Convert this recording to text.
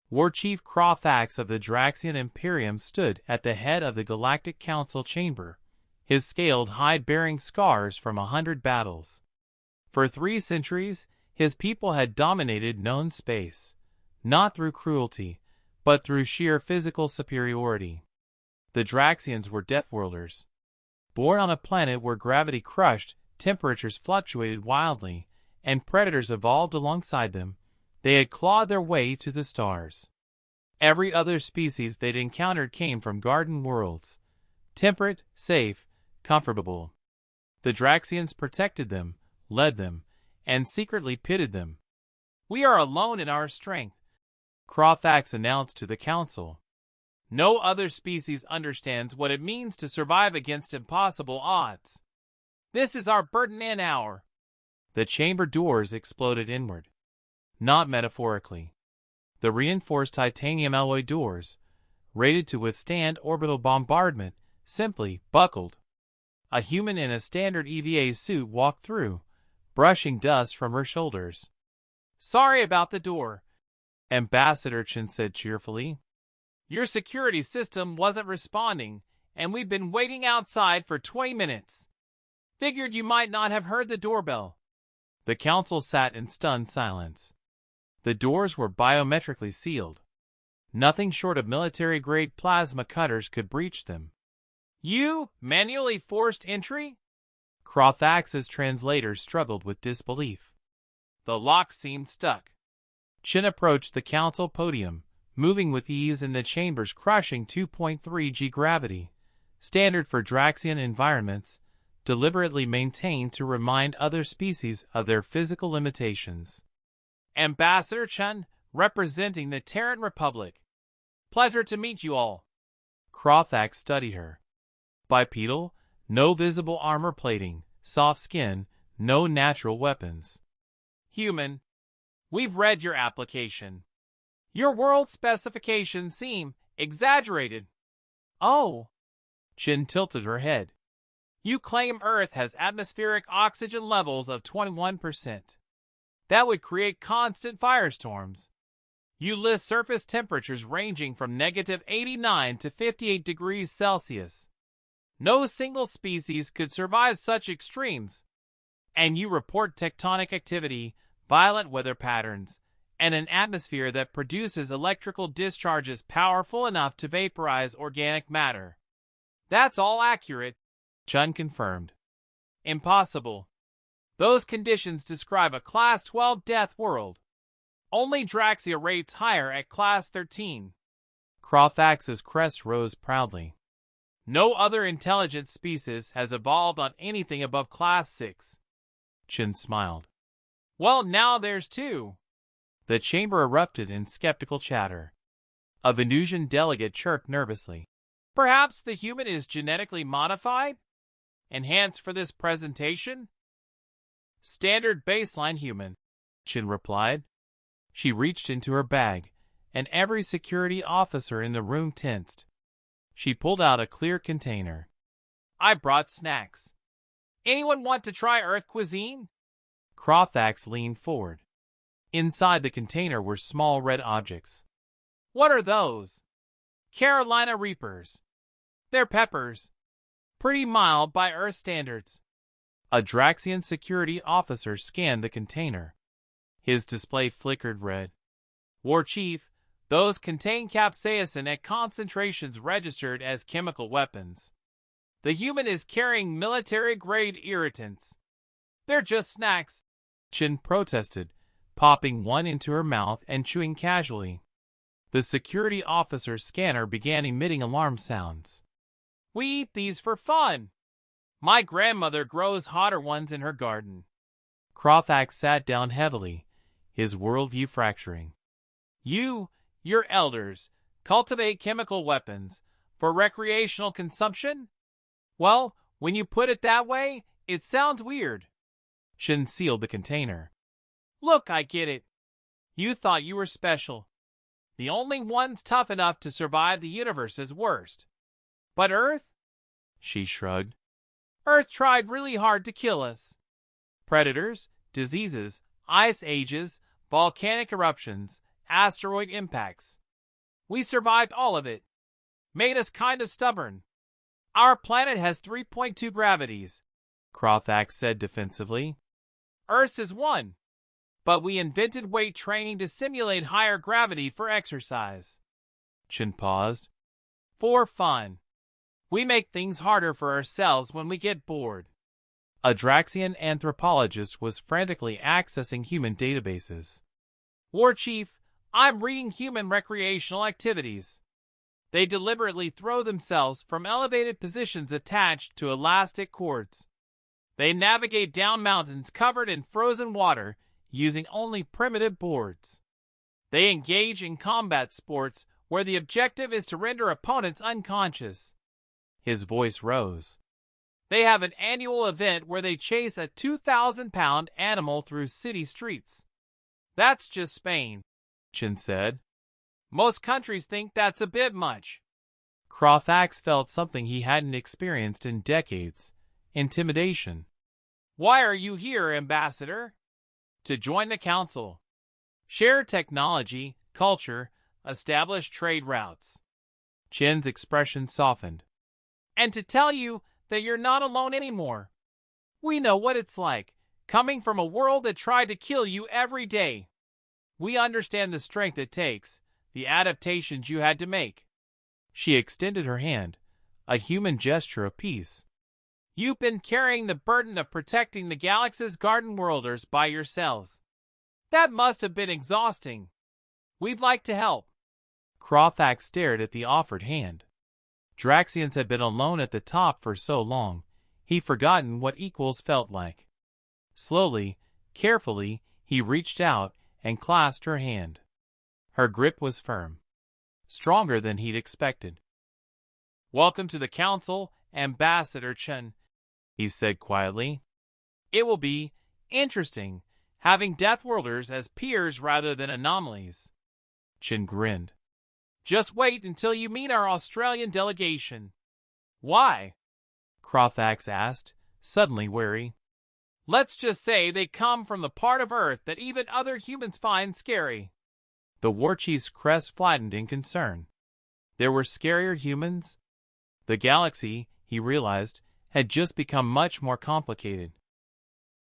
War Chief Croffax of the Draxian Imperium stood at the head of the Galactic Council chamber, his scaled hide bearing scars from 100 battles. For 3 centuries, his people had dominated known space, not through cruelty, but through sheer physical superiority. The Draxians were Deathworlders. Born on a planet where gravity crushed, temperatures fluctuated wildly, and predators evolved alongside them, they had clawed their way to the stars. Every other species they'd encountered came from garden worlds, temperate, safe, comfortable. The Draxians protected them, led them, and secretly pitted them. "We are alone in our strength," Croffax announced to the council. "No other species understands what it means to survive against impossible odds. This is our burden and hour." The chamber doors exploded inward. Not metaphorically. The reinforced titanium alloy doors, rated to withstand orbital bombardment, simply buckled. A human in a standard EVA suit walked through, brushing dust from her shoulders. "Sorry about the door," Ambassador Chen said cheerfully. "Your security system wasn't responding, and we've been waiting outside for 20 minutes. Figured you might not have heard the doorbell." The council sat in stunned silence. The doors were biometrically sealed. Nothing short of military-grade plasma cutters could breach them. "You manually forced entry?" Croffax's translator struggled with disbelief. The lock seemed stuck. Chen approached the council podium, moving with ease in the chamber's crushing 2.3 G gravity, standard for Draxian environments, deliberately maintained to remind other species of their physical limitations. "Ambassador Chen, representing the Terran Republic. Pleasure to meet you all." Croffax studied her. Bipedal, no visible armor plating, soft skin, no natural weapons. "Human. We've read your application. Your world specifications seem exaggerated." "Oh." Chen tilted her head. "You claim Earth has atmospheric oxygen levels of 21%. That would create constant firestorms. You list surface temperatures ranging from -89 to 58 degrees Celsius. No single species could survive such extremes. And you report tectonic activity, violent weather patterns, and an atmosphere that produces electrical discharges powerful enough to vaporize organic matter." "That's all accurate," Chun confirmed. "Impossible. Those conditions describe a Class 12 death world. Only Draxia rates higher at Class 13. Croffax's crest rose proudly. "No other intelligent species has evolved on anything above Class 6. Chin smiled. "Well, now there's 2. The chamber erupted in skeptical chatter. A Venusian delegate chirped nervously. "Perhaps the human is genetically modified? Enhanced for this presentation?" "Standard baseline human," Chin replied. She reached into her bag, and every security officer in the room tensed. She pulled out a clear container. "I brought snacks. Anyone want to try Earth cuisine?" Croffax leaned forward. Inside the container were small red objects. "What are those?" "Carolina Reapers. They're peppers. Pretty mild by Earth standards." A Draxian security officer scanned the container. His display flickered red. "War Chief, those contain capsaicin at concentrations registered as chemical weapons. The human is carrying military-grade irritants." "They're just snacks," Chin protested, popping one into her mouth and chewing casually. The security officer's scanner began emitting alarm sounds. "We eat these for fun. My grandmother grows hotter ones in her garden." Croffax sat down heavily, his worldview fracturing. Your elders, cultivate chemical weapons for recreational consumption? Well, when you put it that way, it sounds weird." Shin sealed the container. "Look, I get it. You thought you were special. The only ones tough enough to survive the universe's worst. But Earth?" She shrugged. "Earth tried really hard to kill us. Predators, diseases, ice ages, volcanic eruptions, asteroid impacts. We survived all of it. Made us kind of stubborn. Our planet has 3.2 gravities, Krothax said defensively. Earth's is 1. But we invented weight training to simulate higher gravity for exercise. Chen paused. For fun. We make things harder for ourselves when we get bored. A Draxian anthropologist was frantically accessing human databases. War Chief, I'm reading human recreational activities. They deliberately throw themselves from elevated positions attached to elastic cords. They navigate down mountains covered in frozen water using only primitive boards. They engage in combat sports where the objective is to render opponents unconscious. His voice rose. They have an annual event where they chase a 2,000-pound animal through city streets. That's just Spain, Chen said. Most countries think that's a bit much. Krothax felt something he hadn't experienced in decades. Intimidation. Why are you here, Ambassador? To join the Council. Share technology, culture, establish trade routes. Chen's expression softened. And to tell you that you're not alone anymore. We know what it's like, coming from a world that tried to kill you every day. We understand the strength it takes, the adaptations you had to make. She extended her hand, a human gesture of peace. You've been carrying the burden of protecting the galaxy's garden worlders by yourselves. That must have been exhausting. We'd like to help. Krothax stared at the offered hand. Draxians had been alone at the top for so long, he'd forgotten what equals felt like. Slowly, carefully, he reached out and clasped her hand. Her grip was firm, stronger than he'd expected. Welcome to the Council, Ambassador Chen, he said quietly. It will be interesting having Deathworlders as peers rather than anomalies. Chen grinned. Just wait until you meet our Australian delegation. Why? Krothax asked, suddenly wary. Let's just say they come from the part of Earth that even other humans find scary. The war chief's crest flattened in concern. There were scarier humans? The galaxy, he realized, had just become much more complicated.